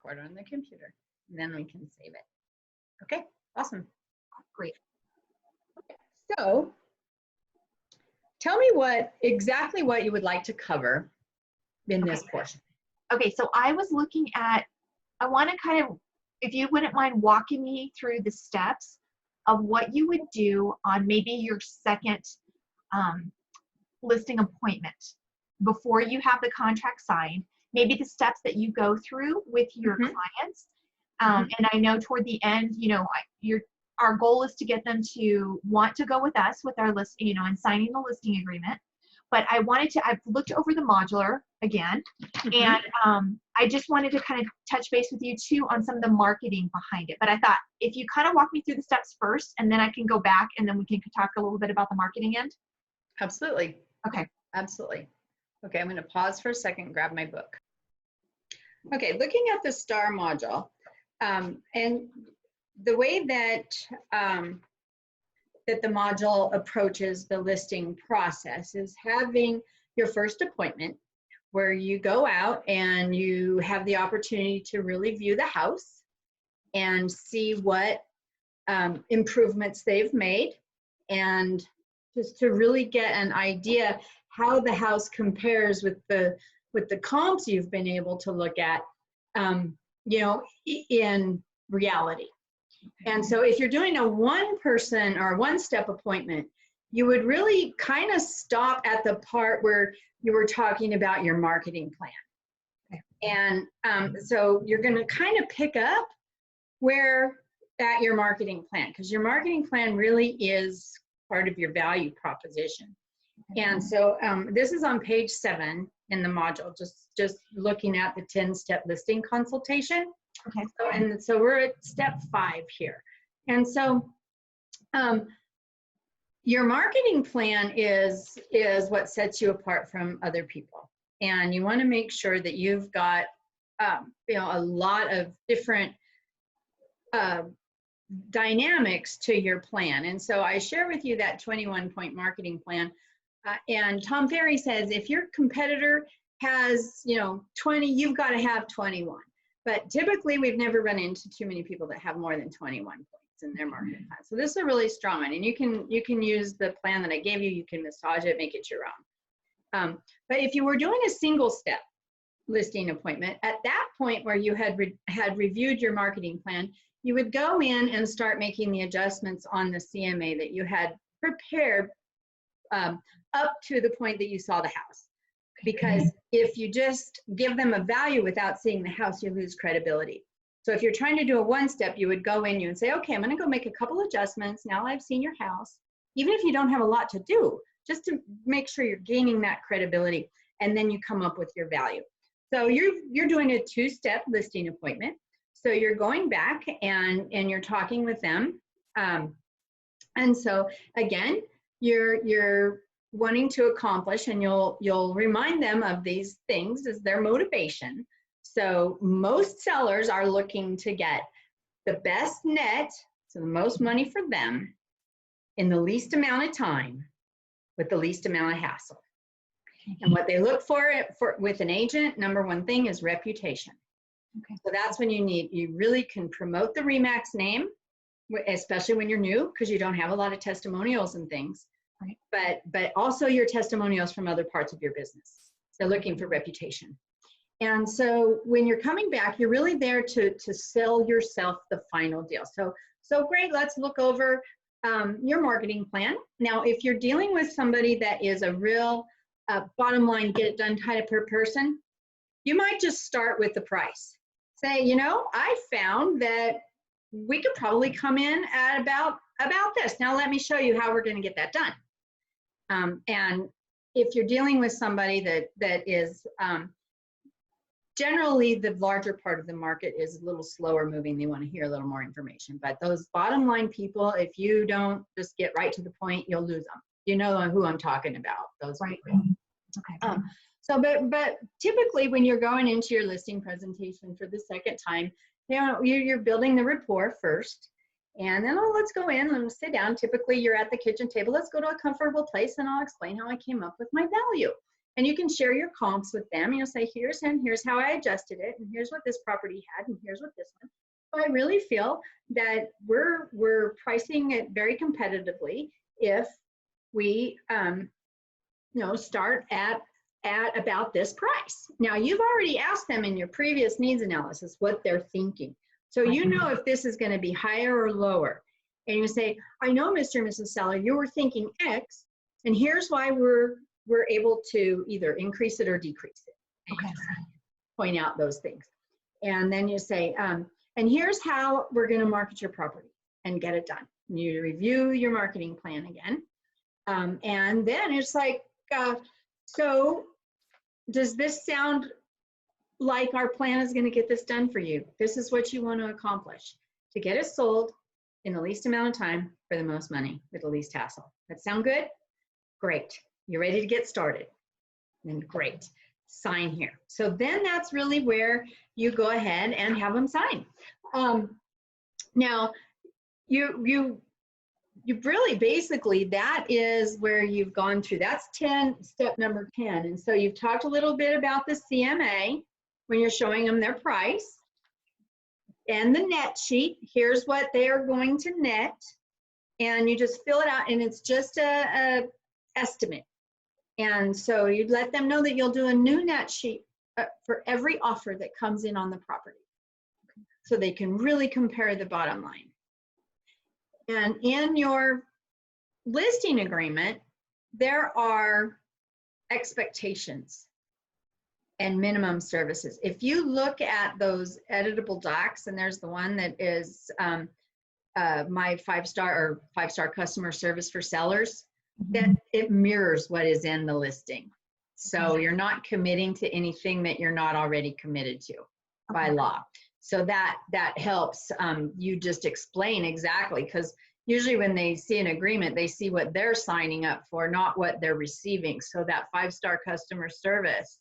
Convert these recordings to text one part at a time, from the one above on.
record on the computer. And then we can save it. Okay, awesome. Great. So tell me exactly what you would like to cover in this portion. Okay, so I was looking at, I want to kind of, if you wouldn't mind walking me through the steps of what you would do on maybe your second listing appointment before you have the contract signed, maybe the steps that you go through with your clients. And I know toward the end, you know, our goal is to get them to want to go with us with our list, you know, and signing the listing agreement. But I've looked over the modular again, and I just wanted to kind of touch base with you too on some of the marketing behind it. But I thought if you kind of walk me through the steps first, and then I can go back and then we can talk a little bit about the marketing end. Absolutely. Okay. Absolutely. Okay, I'm going to pause for a second and grab my book. Okay, looking at the STAR module, and the way that that the module approaches the listing process is having your first appointment where you go out and you have the opportunity to really view the house and see what improvements they've made, and just to really get an idea how the house compares with the comps you've been able to look at, you know, in reality. And so if you're doing a one-person or one-step appointment, you would really kind of stop at the part where you were talking about your marketing plan. And so you're going to kind of pick up where at your marketing plan, because your marketing plan really is part of your value proposition. And so this is on page 7 in the module, just looking at the 10-step listing consultation. Okay. So we're at step 5 here. And so your marketing plan is what sets you apart from other people. And you want to make sure that you've got you know, a lot of different dynamics to your plan. And so I share with you that 21-point marketing plan. And Tom Ferry says, if your competitor has, you know, 20, you've got to have 21. But typically, we've never run into too many people that have more than 21 points in their marketing plan. So this is a really strong one. And you can use the plan that I gave you. You can massage it, make it your own. But if you were doing a single step listing appointment, at that point where you had reviewed your marketing plan, you would go in and start making the adjustments on the CMA that you had prepared up to the point that you saw the house. Because if you just give them a value without seeing the house, you lose credibility. So if you're trying to do a one-step, you would go in and say, okay, I'm going to go make a couple adjustments. Now I've seen your house, even if you don't have a lot to do, just to make sure you're gaining that credibility, and then you come up with your value. So you're doing a 2-step listing appointment. So you're going back and you're talking with them. And so again, you're wanting to accomplish, and you'll remind them of these things as their motivation. So most sellers are looking to get the best net, so the most money for them, in the least amount of time with the least amount of hassle. And what they look for with an agent, number one thing is reputation. Okay. So that's when you really can promote the RE/MAX name, especially when you're new, because you don't have a lot of testimonials and things. Right. But also your testimonials from other parts of your business. They're looking for reputation. And so when you're coming back, you're really there to sell yourself the final deal. So great, let's look over your marketing plan. Now, if you're dealing with somebody that is a real bottom line, get it done type of person, you might just start with the price. Say, you know, I found that we could probably come in at about this. Now let me show you how we're going to get that done. And if you're dealing with somebody that is generally the larger part of the market is a little slower moving, they want to hear a little more information. But those bottom line people, if you don't just get right to the point, you'll lose them. You know who I'm talking about. Those right. People. Okay. So, but typically when you're going into your listing presentation for the second time, you know, you're building the rapport first. And then, let's go in and sit down. Typically, you're at the kitchen table. Let's go to a comfortable place, and I'll explain how I came up with my value. And you can share your comps with them. You'll say, here's how I adjusted it, and here's what this property had, and here's what this one. So I really feel that we're pricing it very competitively if we start at about this price. Now, you've already asked them in your previous needs analysis what they're thinking. So you know if this is going to be higher or lower. And you say, I know, Mr. and Mrs. Seller, you were thinking X, and here's why we're able to either increase it or decrease it. Okay. Point out those things. And then you say, and here's how we're going to market your property and get it done. And you review your marketing plan again. And then it's like, so does this sound like our plan is going to get this done for you? This is what you want to accomplish to get it sold in the least amount of time for the most money with the least hassle. That sound good? Great. You're ready to get started. Then great. Sign here. So then that's really where you go ahead and have them sign. Now, you really basically, that is where you've gone through. That's step number 10. And so you've talked a little bit about the CMA when you're showing them their price and the net sheet. Here's what they are going to net. And you just fill it out, and it's just a estimate. And so you'd let them know that you'll do a new net sheet for every offer that comes in on the property, so they can really compare the bottom line. And in your listing agreement, there are expectations and minimum services. If you look at those editable docs, and there's the one that is my five-star customer service for sellers, that it mirrors what is in the listing. So you're not committing to anything that you're not already committed to by law. So that helps you just explain exactly, because usually when they see an agreement, they see what they're signing up for, not what they're receiving. So that five-star customer service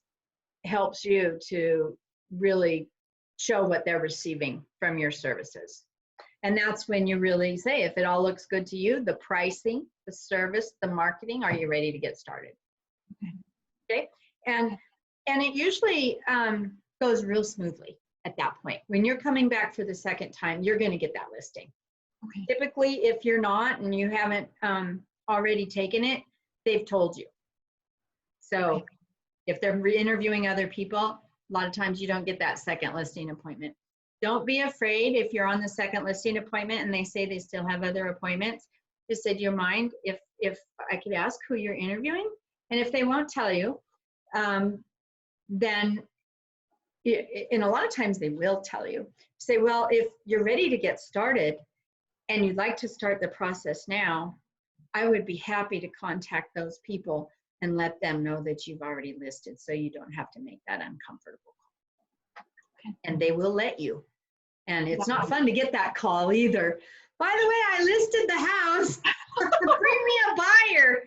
helps you to really show what they're receiving from your services. And that's when you really say, if it all looks good to you, the pricing, the service, the marketing, are you ready to get started? Okay. And it usually goes real smoothly at that point. When you're coming back for the second time, you're going to get that listing. Okay. Typically, if you're not and you haven't already taken it, they've told you. So if they're interviewing other people, a lot of times you don't get that second listing appointment. Don't be afraid if you're on the second listing appointment and they say they still have other appointments. Just say, do you mind if I could ask who you're interviewing? And if they won't tell you, then, and a lot of times they will tell you. Say, well, if you're ready to get started and you'd like to start the process now, I would be happy to contact those people and let them know that you've already listed, so you don't have to make that uncomfortable call. Okay. And they will let you. And it's not fun to get that call either. By the way, I listed the house. Bring me a buyer.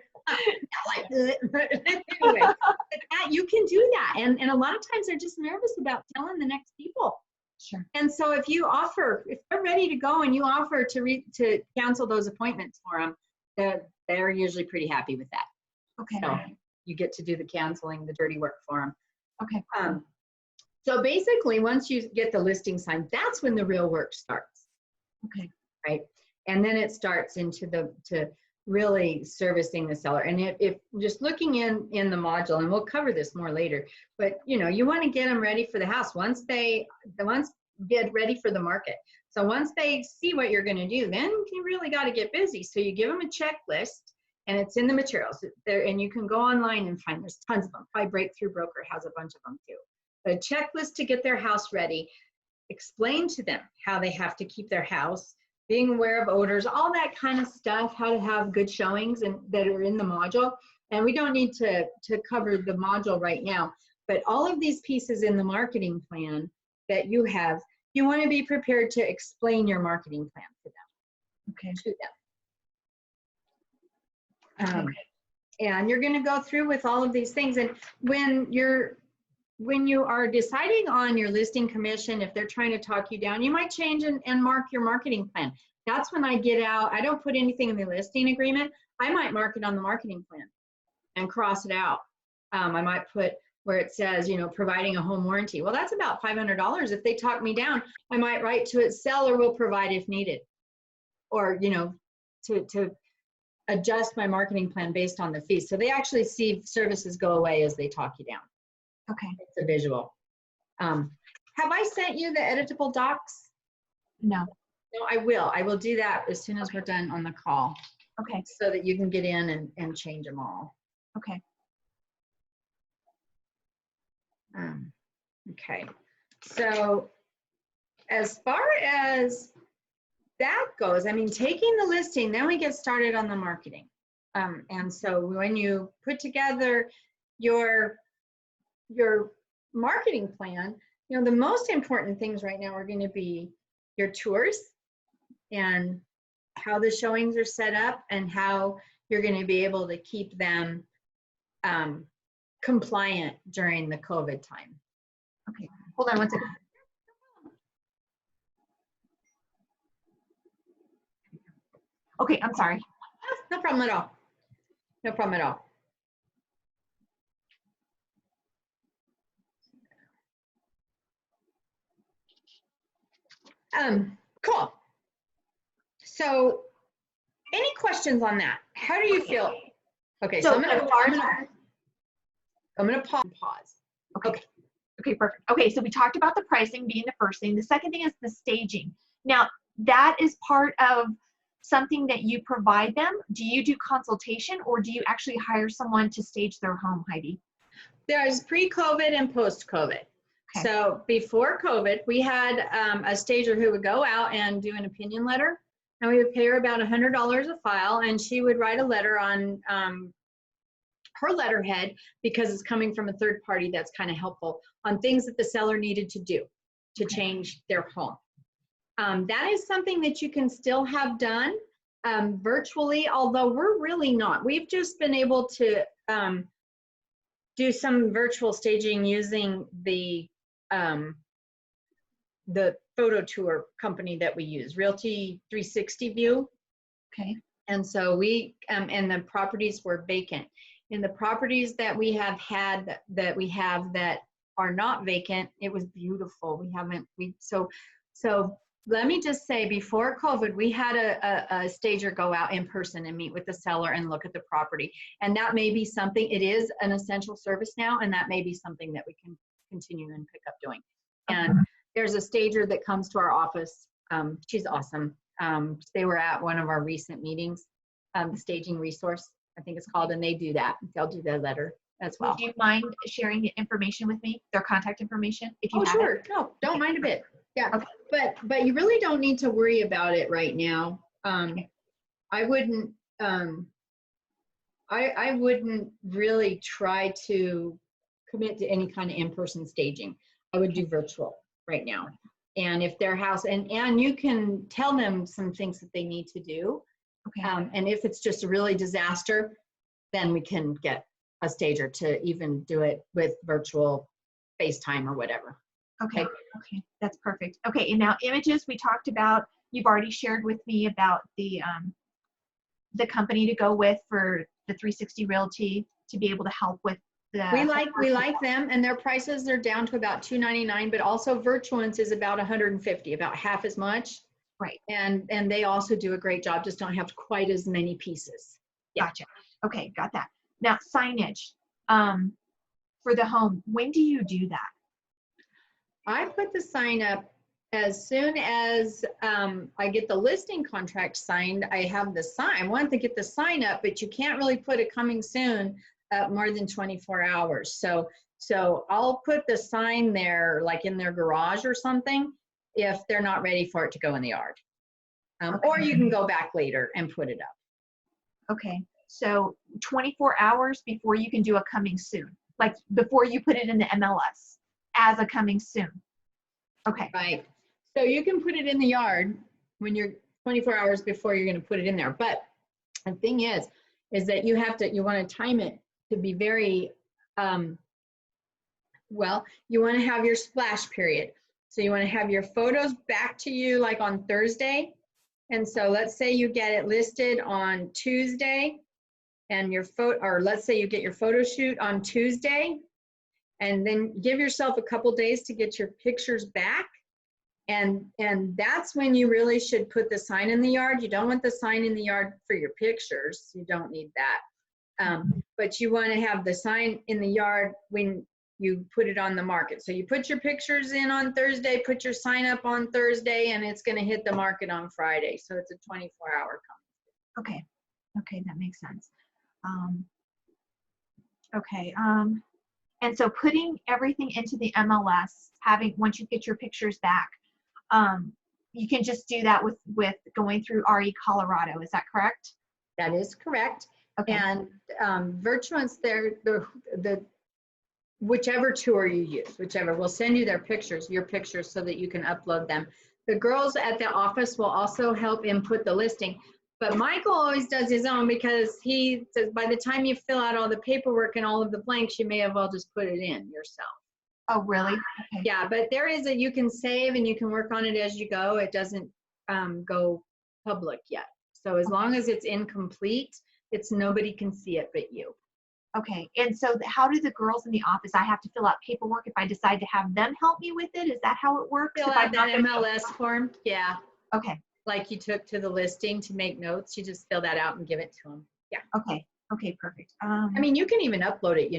Anyway, you can do that. And a lot of times they're just nervous about telling the next people. Sure. And so if you offer, if they're ready to go and you offer to cancel those appointments for them, they're usually pretty happy with that. Okay. So you get to do the canceling, the dirty work for them. Okay. So basically, once you get the listing signed, that's when the real work starts. Okay. Right. And then it starts into to really servicing the seller. And if just looking in the module, and we'll cover this more later, but you want to get them ready for the house once get ready for the market. So once they see what you're going to do, then you really got to get busy. So you give them a checklist, and it's in the materials there, and you can go online and find, there's tons of them. Probably Breakthrough Broker has a bunch of them too. A checklist to get their house ready. Explain to them how they have to keep their house, being aware of odors, all that kind of stuff, how to have good showings and that are in the module. And we don't need to cover the module right now, but all of these pieces in the marketing plan that you have, you want to be prepared to explain your marketing plan to them. Okay. To them. And you're going to go through with all of these things. And when you are deciding on your listing commission, if they're trying to talk you down, you might change and mark your marketing plan. That's when I get out. I don't put anything in the listing agreement. I might mark it on the marketing plan and cross it out I might put where it says, you know, providing a home warranty. Well, that's about $500. If they talk me down, I might write to it, seller will provide if needed. Or, you know, to adjust my marketing plan based on the fees. So they actually see services go away as they talk you down. Okay. It's a visual. Have I sent you the editable docs? No. No, I will. I will do that as soon as we're done on the call. Okay. So that you can get in and change them all. Okay. Okay. So as far as that goes, I mean, taking the listing, then we get started on the marketing. And so when you put together your marketing plan, you know, the most important things right now are going to be your tours and how the showings are set up and how you're going to be able to keep them compliant during the COVID time. Okay. Hold on one second. Okay, I'm sorry. No problem at all. No problem at all. Cool. So any questions on that? How do you feel? Okay, so I'm gonna pause. Okay. Okay, perfect. Okay, so we talked about the pricing being the first thing. The second thing is the staging. Now, that is part of something that you provide them. Do you do consultation or do you actually hire someone to stage their home, Heidi? There's pre-COVID and post-COVID. Okay. So before COVID, we had a stager who would go out and do an opinion letter, and we would pay her about $100 a file, and she would write a letter on her letterhead, because it's coming from a third party that's kind of helpful, on things that the seller needed to do to change their home. That is something that you can still have done virtually, although we're really not. We've just been able to do some virtual staging using the photo tour company that we use, Realty 360 View. Okay. And so we, and the properties were vacant. In the properties that we have had, that are not vacant, it was beautiful. So let me just say, before COVID, we had a stager go out in person and meet with the seller and look at the property. And that may be something, it is an essential service now, and that may be something that we can continue and pick up doing. And there's a stager that comes to our office. She's awesome. They were at one of our recent meetings, the staging resource, I think it's called, and they do that. They'll do the letter as well. Would you mind sharing the information with me, their contact information, if you have sure. it? No, don't mind a bit. Yeah. Okay. But you really don't need to worry about it right now. I wouldn't I wouldn't really try to commit to any kind of in-person staging. I would do virtual right now. And if their house, and you can tell them some things that they need to do. Okay. And if it's just a really disaster, then we can get a stager to even do it with virtual FaceTime or whatever. Okay. Okay. That's perfect. Okay. And now images we talked about, you've already shared with me about the company to go with for the 360 Realty to be able to help with the. We like them, and their prices are down to about $299, but also Virtuance is about $150, about half as much. Right. And they also do a great job, just don't have quite as many pieces. Yeah. Gotcha. Okay, got that. Now signage for the home, when do you do that? I put the sign up as soon as I get the listing contract signed. I have the sign. I want to get the sign up, but you can't really put it coming soon more than 24 hours. So I'll put the sign there, like in their garage or something, if they're not ready for it to go in the yard. Okay. Or you can go back later and put it up. Okay, so 24 hours before you can do a coming soon, like before you put it in the MLS as a coming soon. Okay. Right. So you can put it in the yard when you're 24 hours before you're going to put it in there. But the thing is that you want to time it to be very, well, you want to have your splash period. So you want to have your photos back to you like on Thursday. And so let's say you get it listed on Tuesday. and your photo, or let's say you get your photo shoot on Tuesday, and then give yourself a couple days to get your pictures back. And that's when you really should put the sign in the yard. You don't want the sign in the yard for your pictures. You don't need that. But you want to have the sign in the yard when you put it on the market. So you put your pictures in on Thursday, put your sign up on Thursday, and it's going to hit the market on Friday. So it's a 24-hour company. Okay. Okay, that makes sense. Okay. And so putting everything into the MLS, once you get your pictures back, you can just do that with going through RE Colorado. Is that correct? That is correct. Okay. And Virtuance, the whichever tour you use, will send you your pictures so that you can upload them. The girls at the office will also help input the listing. But Michael always does his own, because he says by the time you fill out all the paperwork and all of the blanks, you may have well just put it in yourself. Oh, really? Okay. Yeah, but there is you can save and you can work on it as you go. It doesn't go public yet. So as long as it's incomplete, nobody can see it but you. Okay. And so how do the girls in the office, I have to fill out paperwork if I decide to have them help me with it? Is that how it works? Fill out that MLS form? Yeah. Okay. Like you took to the listing to make notes, you just fill that out and give it to them. Yeah. Okay. Okay, perfect. I mean, you can even upload it,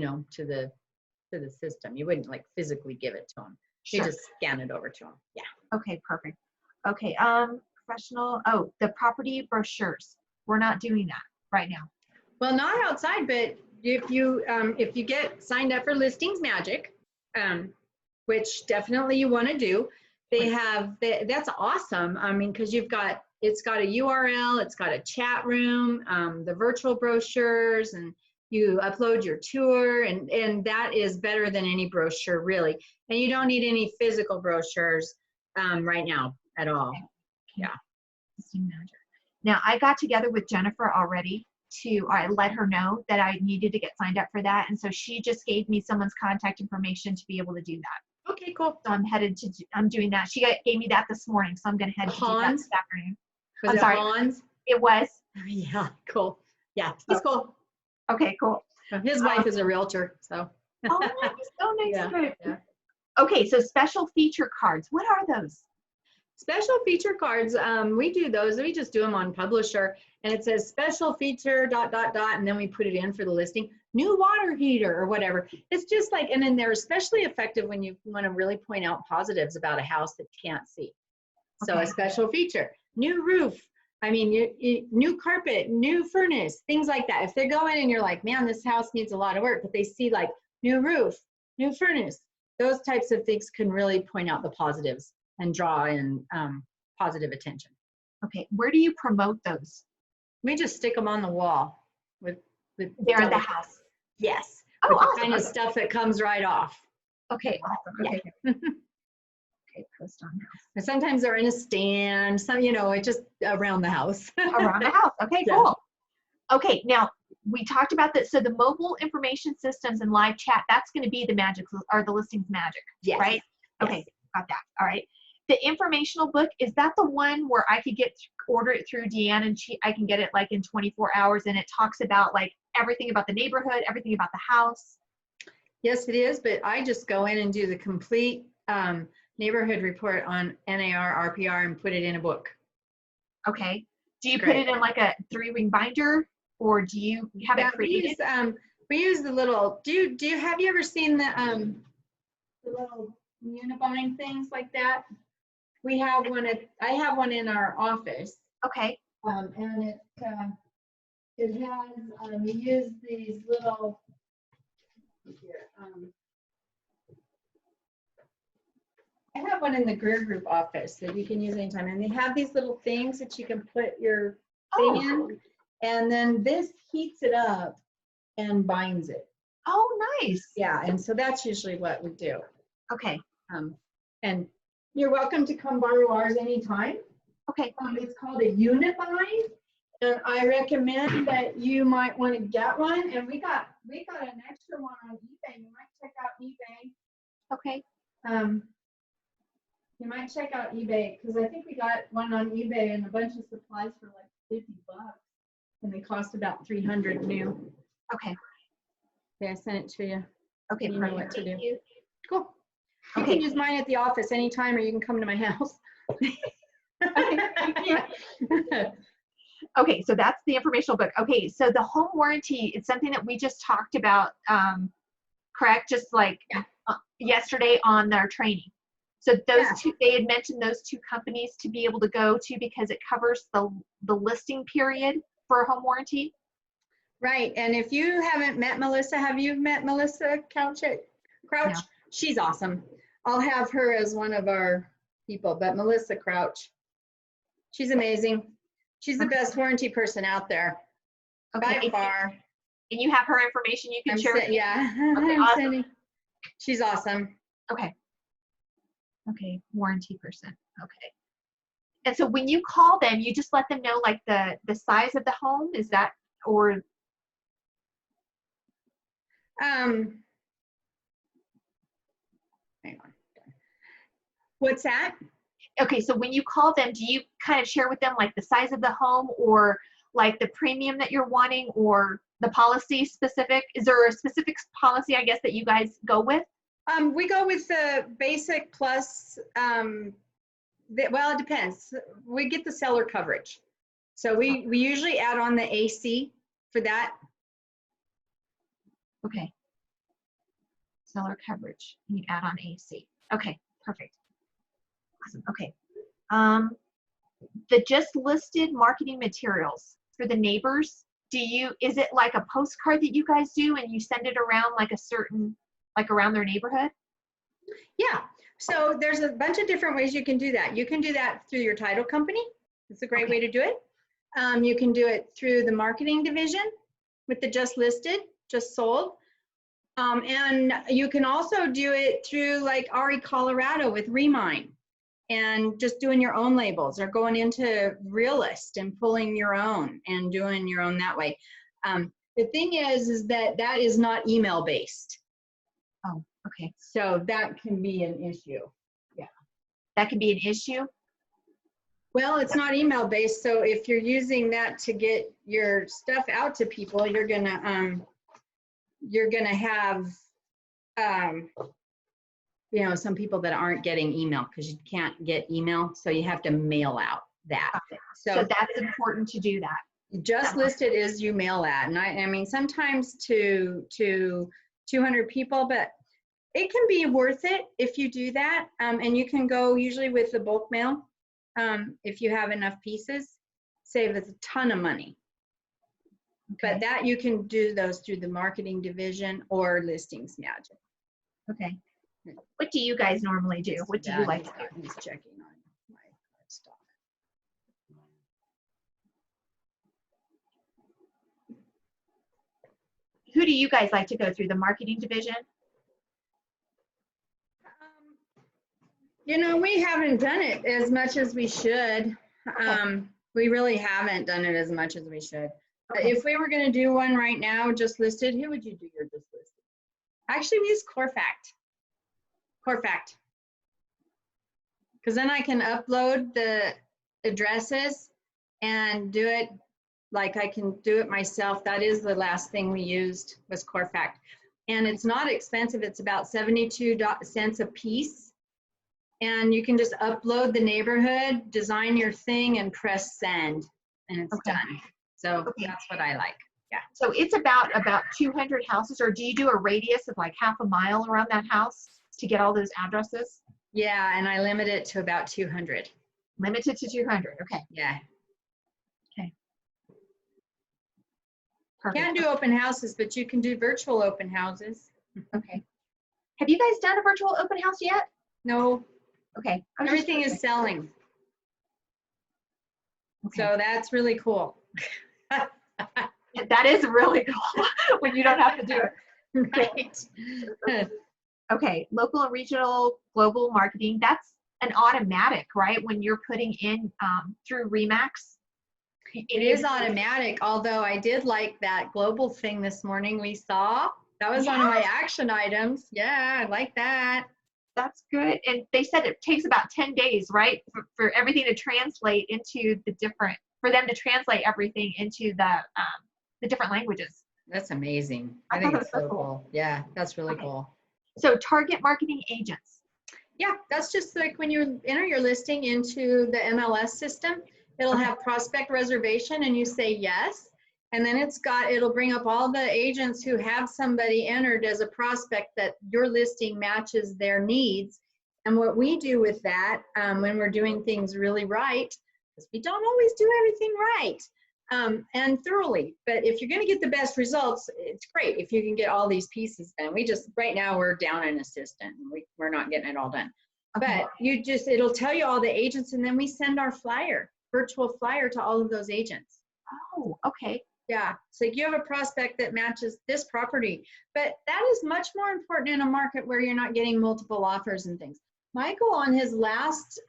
to the system. You wouldn't like physically give it to them. Sure. You just scan it over to them. Yeah. Okay, perfect. Okay. Professional. Oh, the property brochures. We're not doing that right now. Well, not outside, but if you get signed up for Listings Magic, which definitely you want to do, that's awesome. I mean, because it's got a URL, it's got a chat room, the virtual brochures, and you upload your tour, and that is better than any brochure, really. And you don't need any physical brochures right now at all. Okay. Yeah. Listing Magic. Now, I got together with Jennifer already I let her know that I needed to get signed up for that. And so she just gave me someone's contact information to be able to do that. Okay, cool. So I'm doing that. She gave me that this morning, so I'm going to head to do that this afternoon. Was it Hans? It was. Yeah, cool. Yeah, he's cool. Okay, cool. His wife is a realtor, so. Oh, nice. Oh, nice. Yeah, yeah. Okay, so special feature cards. What are those? Special feature cards, we do those. We just do them on Publisher, and it says special feature ... and then we put it in for the listing. New water heater or whatever. It's just like, and then they're especially effective when you want to really point out positives about a house that you can't see. So Okay. a special feature, new roof. I mean, new carpet, new furnace, things like that. If they go in and you're like, man, this house needs a lot of work, but they see like new roof, new furnace, those types of things can really point out the positives and draw in positive attention. Okay, where do you promote those? We just stick them on the wall with They're in the house. Yes. Oh, with awesome. the kind of stuff that comes right off. Okay, awesome. Okay. Okay, post on house. And sometimes they're in a stand, it's just around the house. Around the house. Okay, Yeah. cool. Okay, now we talked about that. So the mobile information systems and live chat, that's going to be the Listings Magic, Yes. right? Yes. Okay, got that. All right. The informational book, is that the one where I could order it through Deanne and I can get it like in 24 hours and it talks about like everything about the neighborhood, everything about the house? Yes, it is, but I just go in and do the complete neighborhood report on NAR, RPR, and put it in a book. Okay. Do you Great. put it in like a 3-ring binder, or do you have it created? We use the little, have you ever seen the little Unibind things like that? I have one in our office. Okay. And it has, we use these little, I have one in the Greer Group office that you can use anytime. And they have these little things that you can put your thing in. And then this heats it up and binds it. Oh, nice. Yeah, and so that's usually what we do. Okay. And you're welcome to come borrow ours anytime. Okay. It's called a Unibind, and I recommend that you might want to get one. And we got an extra one on eBay. You might check out eBay. Okay. You might check out eBay because I think we got one on eBay and a bunch of supplies for like $50. and they cost about 300 new. Okay. Okay, I sent it to you. Okay. You know Perfect. what to Thank do. you. Cool. You Okay. can use mine at the office anytime, or you can come to my house. Okay, thank you. Okay, so that's the informational book. Okay, so the home warranty is something that we just talked about, correct? Just like yesterday on our training. So those Yeah. two, they had mentioned those two companies to be able to go to because it covers the listing period for a home warranty. Right, and if you haven't met Melissa, have you met Melissa Crouch? No. She's awesome. I'll have her as one of our people, but Melissa Crouch, she's amazing. She's the best warranty person out there, Okay. by far. And you have her information you can share with me? Yeah, Okay, I'm awesome. sending. She's awesome. Okay. Okay, warranty person. Okay. And so when you call them, you just let them know like the size of the home, is that, or? Hang on. What's that? Okay, so when you call them, do you kind of share with them like the size of the home or like the premium that you're wanting or the policy specific? Is there a specific policy, I guess, that you guys go with? We go with the basic plus, well, it depends. We get the seller coverage. So we usually add on the AC for that. Okay. Seller coverage, you add on AC. Okay, perfect. Awesome, okay. The just listed marketing materials for the neighbors, is it like a postcard that you guys do and you send it around like a certain, like around their neighborhood? Yeah, so there's a bunch of different ways you can do that. You can do that through your title company. It's a great way to do it. You can do it through the marketing division with the just listed, just sold. And you can also do it through like RE Colorado with Remine and just doing your own labels or going into Realist and pulling your own and doing your own that way. The thing is that that is not email based. Oh, okay. So that can be an issue. Yeah. That can be an issue? Well, it's not email based. So if you're using that to get your stuff out to people, you're gonna have you know, some people that aren't getting email because you can't get email, so you have to mail out that. Okay. So that's important to do that. Just listed is you mail that, and I mean sometimes to 200 people, but it can be worth it if you do that, and you can go usually with the bulk mail if you have enough pieces, save us a ton of money. Okay. But that you can do those through the marketing division or Listings Magic. Okay. What do you guys normally do? What do you like to do? I'm just checking on my stock. Who do you guys like to go through? The marketing division? You know, we haven't done it as much as we should. Okay. We really haven't done it as much as we should. Okay. If we were going to do one right now, just listed, who would you do your just listed? Actually, we use Corfact. Corfact. Because then I can upload the addresses and do it like I can do it myself. That is the last thing we used was Corfact. And it's not expensive. It's about 72 cents a piece. And you can just upload the neighborhood, design your thing, and press send, and it's done. So that's what I like. Yeah. So it's about 200 houses, or do you do a radius of like half a mile around that house to get all those addresses? Yeah, and I limit it to about 200. Limited to 200. Okay. Yeah. Okay. Perfect. Can't do open houses, but you can do virtual open houses. Okay. Have you guys done a virtual open house yet? No. Okay. Everything is selling. Okay. So that's really cool. That is really cool when you don't have to do it. Right. Okay. Local and regional global marketing. That's an automatic, right? When you're putting in through Remax. It is automatic, although I did like that global thing this morning we saw. That was one of my action items. Yeah, I like that. That's good. And they said it takes about 10 days, right, for everything to translate into the different for them to translate everything into the different languages. That's amazing. I I think thought it's that was so so cool. cool. Yeah, that's really Okay. cool. So target marketing agents. Yeah, that's just like when you enter your listing into the MLS system, it'll Okay. have prospect reservation and you say yes. And then it'll bring up all the agents who have somebody entered as a prospect that your listing matches their needs. And what we do with that when we're doing things really right, because we don't always do everything right and thoroughly, but if you're going to get the best results, it's great if you can get all these pieces done. Right now we're down an assistant and we're not getting it all done. Okay. But it'll tell you all the agents and then we send our virtual flyer to all of those agents. Oh, okay. Yeah, so you have a prospect that matches this property, but that is much more important in a market where you're not getting multiple offers and things. Michael on his last,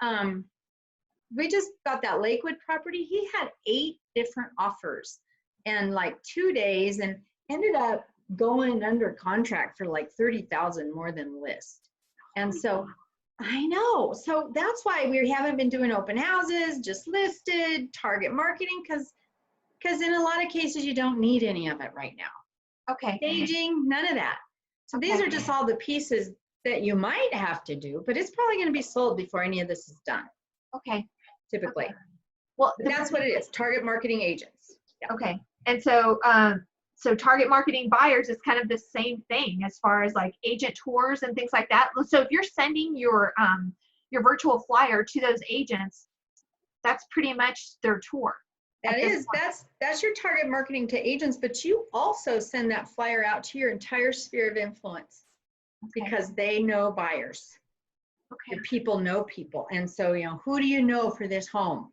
we just got that Lakewood property. He had 8 different offers in like 2 days and ended up going under contract for like 30,000 more than list. And so I know, so that's why we haven't been doing open houses, just listed, target marketing, because in a lot of cases you don't need any of it right now. Okay. Staging, none of that. So these are just all the pieces that you might have to do, but it's probably going to be sold before any of this is done. Okay. Typically. Okay. Well, But that's what it is, target marketing agents. Yeah. Okay. And so, so target marketing buyers is kind of the same thing as far as like agent tours and things like that. So if you're sending your virtual flyer to those agents, that's pretty much their tour. That's your target marketing to agents, but you also send that flyer out to your entire sphere of influence because they know buyers. Okay. Your people know people. And so, who do you know for this home?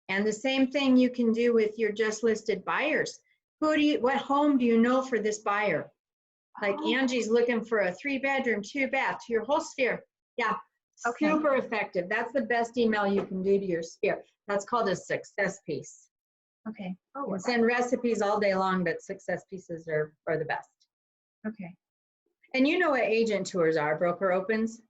And the same thing you can do with your just listed buyers. What home do you know for this buyer? Like Angie's looking for a 3-bedroom, 2-bath to your whole sphere. Yeah, super effective. That's the best email you can do to your sphere. That's called a success piece. Okay. You can send recipes all day long, but success pieces are the best. Okay. And you know what agent tours are, broker opens?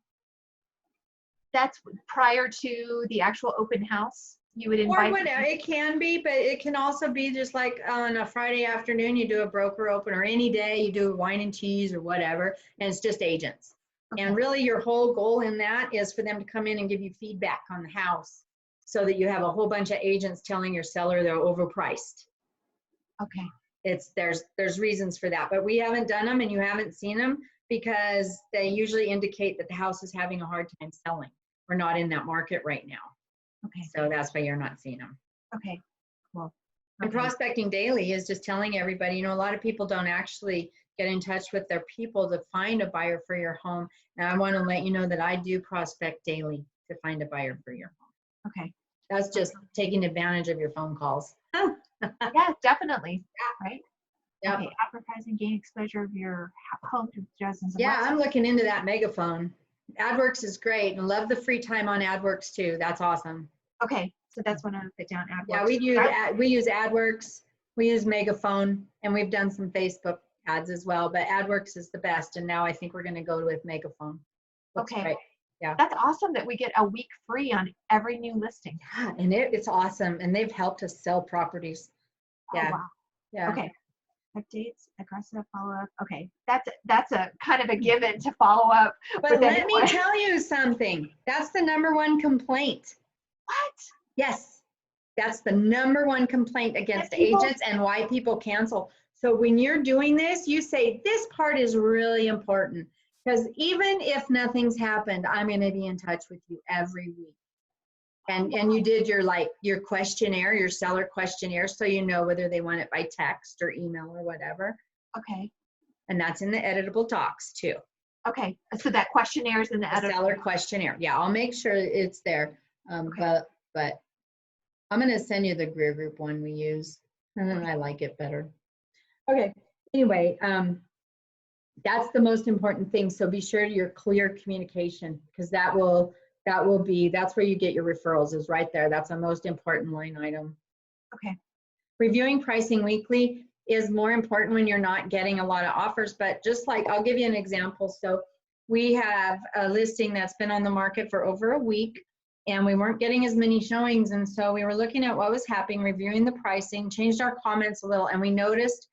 That's prior to the actual open house. You would invite. Or whatever, it can be, but it can also be just like on a Friday afternoon, you do a broker open, or any day you do wine and cheese or whatever, and it's just agents. And really your whole goal in that is for them to come in and give you feedback on the house so that you have a whole bunch of agents telling your seller they're overpriced. Okay. There's reasons for that, but we haven't done them and you haven't seen them because they usually indicate that the house is having a hard time selling. We're not in that market right now. Okay. So that's why you're not seeing them. Okay. Cool. And prospecting daily is just telling everybody, a lot of people don't actually get in touch with their people to find a buyer for your home. And I want to let you know that I do prospect daily to find a buyer for your home. Okay. That's just taking advantage of your phone calls. Yeah, definitely. Yeah. Right. Yep. Okay. Advertising, gain exposure of your home to dozens of Yeah, websites. I'm looking into that megaphone. AdWorks is great, and love the free time on AdWorks too. That's awesome. Okay, so that's when I put down AdWorks. Yeah, we use AdWorks, we use Megaphone, and we've done some Facebook ads as well. But AdWorks is the best, and now I think we're going to go with Megaphone. Looks okay, great. Yeah, that's awesome that we get a week free on every new listing. Yeah, and it's awesome, and they've helped us sell properties. Yeah, oh, wow. Yeah. Okay. Updates, aggressive follow-up. Okay, that's a kind of a given to follow up. But let me tell you something. That's the #1 complaint. What? Yes, that's the #1 complaint against agents and why people cancel. So when you're doing this, you say this part is really important because even if nothing's happened, I'm going to be in touch with you every week. And you did your questionnaire, your seller questionnaire, so you know whether they want it by text or email or whatever. Okay. And that's in the editable docs too. Okay, so that questionnaire is in the seller questionnaire. Yeah, I'll make sure it's there. But I'm going to send you the Greer Group one we use. I like it better. Okay. Anyway, that's the most important thing. So be sure you're clear communication because that's where you get your referrals is right there. That's the most important line item. Okay. Reviewing pricing weekly is more important when you're not getting a lot of offers, but just like, I'll give you an example. So we have a listing that's been on the market for over a week. and we weren't getting as many showings. And so we were looking at what was happening, reviewing the pricing, changed our comments a little, and we noticed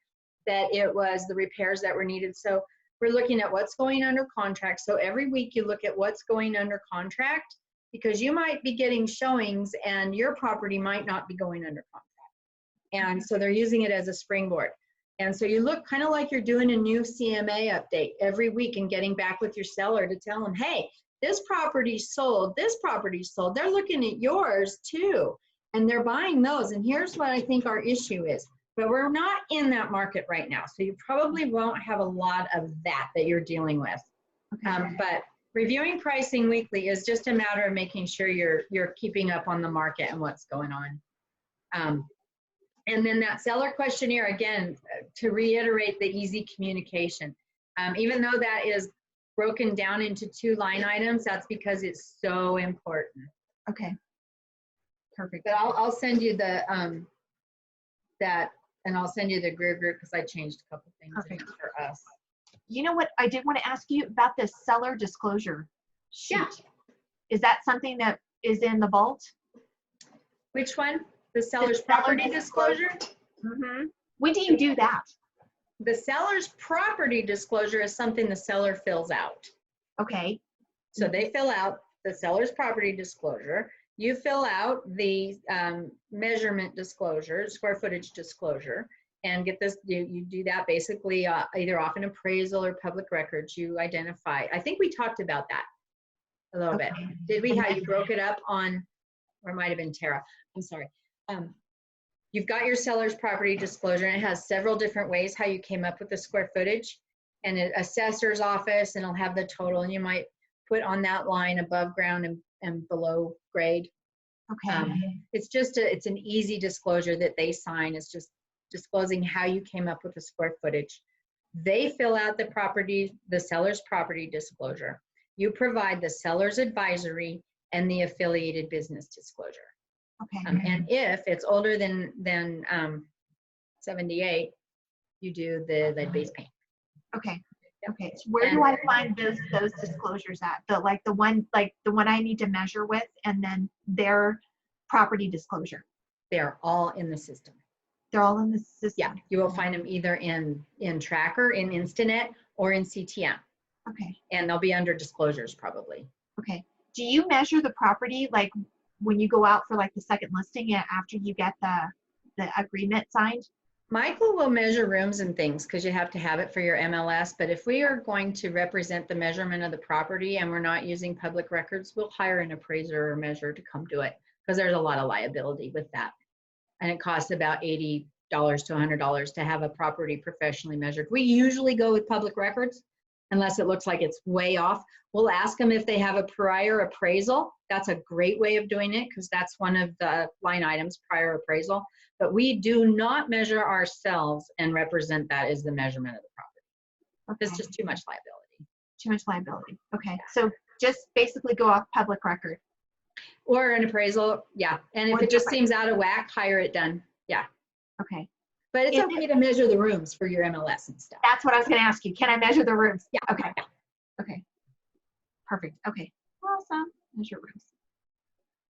that it was the repairs that were needed. So we're looking at what's going under contract. So every week you look at what's going under contract, because you might be getting showings and your property might not be going under contract. And so they're using it as a springboard. And so you look kind of like you're doing a new CMA update every week and getting back with your seller to tell them, hey, this property's sold, this property's sold. They're looking at yours too, and they're buying those. And here's what I think our issue is. But we're not in that market right now. So you probably won't have a lot of that you're dealing with. Okay. But reviewing pricing weekly is just a matter of making sure you're keeping up on the market and what's going on. And then that seller questionnaire, again, to reiterate the easy communication. Even though that is broken down into 2 line items, that's because it's so important. Okay. Perfect. But I'll send you the that, and I'll send you the Greer group because I changed a couple things in it for us. You know what? I did want to ask you about the seller disclosure sheet. Yeah. Is that something that is in the vault? Which one? The seller's property disclosure? Mm-hmm. When do you do that? The seller's property disclosure is something the seller fills out. Okay. So they fill out the seller's property disclosure. You fill out the measurement disclosure, square footage disclosure, and get this. You do that basically either off an appraisal or public records. You identify. I think we talked about that a little bit. Did we? How you broke it up on, or it might have been Tara. I'm sorry. You've got your seller's property disclosure, and it has several different ways how you came up with the square footage, and an assessor's office, and it'll have the total, and you might put on that line above ground and below grade. Okay. It's just it's an easy disclosure that they sign. It's just disclosing how you came up with the square footage. They fill out the seller's property disclosure. You provide the seller's advisory and the affiliated business disclosure. Okay. And if it's older than 78, you do the lead-based paint. Okay. Okay. So where do I find those disclosures at? The one I need to measure with, and then their property disclosure. They're all in the system. They're all in the system. Yeah, you will find them either in Tracker, in Instanet, or in CTM. Okay. And they'll be under disclosures probably. Okay. Do you measure the property like when you go out for like the second listing after you get the agreement signed? Michael will measure rooms and things because you have to have it for your MLS. But if we are going to represent the measurement of the property and we're not using public records, we'll hire an appraiser or measurer to come do it because there's a lot of liability with that. And it costs about $80 to $100 to have a property professionally measured. We usually go with public records unless it looks like it's way off. We'll ask them if they have a prior appraisal. That's a great way of doing it because that's one of the line items, prior appraisal. But we do not measure ourselves and represent that as the measurement of the property. Okay. It's just too much liability. Too much liability. Okay. So just basically go off public record. Or an appraisal, yeah. And if it just seems out of whack, hire it done. Yeah. Okay. But it's okay to measure the rooms for your MLS and stuff. That's what I was going to ask you. Can I measure the rooms? Yeah. Okay. Okay. Perfect. Okay. Awesome. Measure rooms.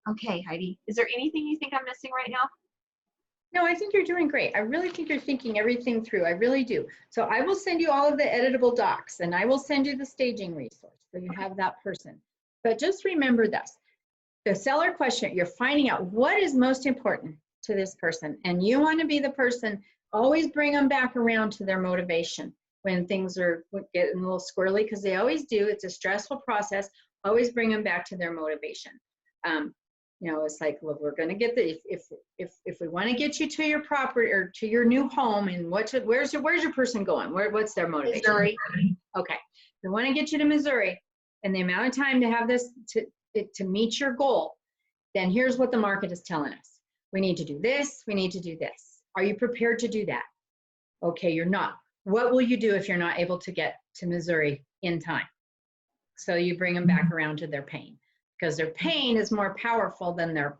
Okay, Heidi. Is there anything you think I'm missing right now? No, I think you're doing great. I really think you're thinking everything through. I really do. So I will send you all of the editable docs, and I will send you the staging resource so you have that person. But just remember this. The seller question, you're finding out what is most important to this person, and you want to be the person, always bring them back around to their motivation when things are getting a little squirrely, because they always do. It's a stressful process. Always bring them back to their motivation. You know, it's like, look, we're going to get the, if we want to get you to your property or to your new home, and where's your person going? What's their motivation? Missouri. Okay. If we want to get you to Missouri, and the amount of time to have this to meet your goal, then here's what the market is telling us. We need to do this. We need to do this. Are you prepared to do that? Okay, you're not. What will you do if you're not able to get to Missouri in time? So you bring them back around to their pain, because their pain is more powerful than their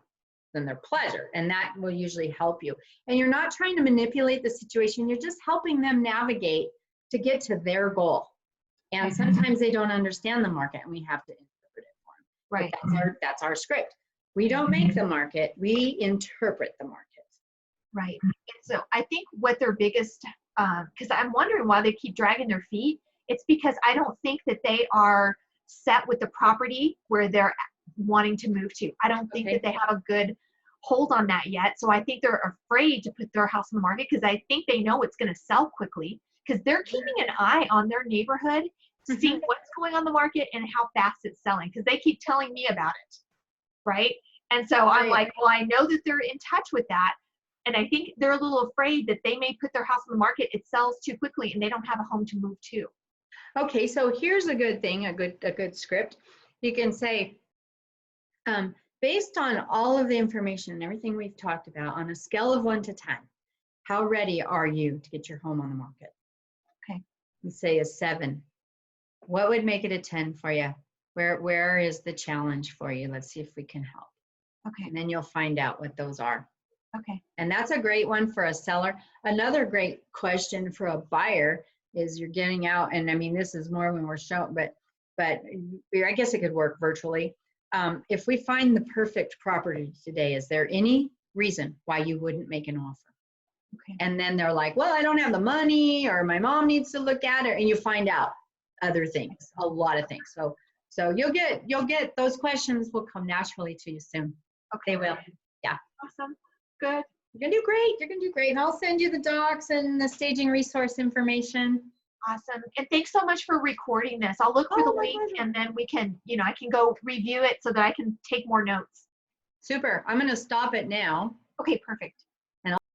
pleasure, and that will usually help you. And you're not trying to manipulate the situation. You're just helping them navigate to get to their goal. And sometimes they don't understand the market, and we have to interpret it for them. Right. But that's our script. We don't make the market, we interpret the market. Right. And so I think what their biggest, because I'm wondering why they keep dragging their feet. It's because I don't think that they are set with the property where they're wanting to move to. I don't think that they have a good hold on that yet. So I think they're afraid to put their house on the market because I think they know it's going to sell quickly because they're keeping an eye on their neighborhood to see what's going on the market and how fast it's selling because they keep telling me about it. Right. And so I'm like, well, I know that they're in touch with that. And I think they're a little afraid that they may put their house on the market, it sells too quickly, and they don't have a home to move to. Okay, so here's a good thing, a good script. You can say, based on all of the information and everything we've talked about, on a scale of 1 to 10, how ready are you to get your home on the market? Okay. Let's say a 7. What would make it a 10 for you? Where is the challenge for you? Let's see if we can help. Okay. And then you'll find out what those are. Okay. And that's a great one for a seller. Another great question for a buyer is you're getting out, and I mean, this is more when we're showing, but I guess it could work virtually. If we find the perfect property today, is there any reason why you wouldn't make an offer? Okay. And then they're like, well, I don't have the money, or my mom needs to look at it, and you find out other things, a lot of things. So you'll get those questions will come naturally to you soon. Okay. They will. Yeah. Awesome. Good. You're gonna do great. You're gonna do great. And I'll send you the docs and the staging resource information. Awesome. And thanks so much for recording this. I'll look for the my link pleasure. and then we can, I can go review it so that I can take more notes. Super. I'm gonna stop it now. Okay, perfect.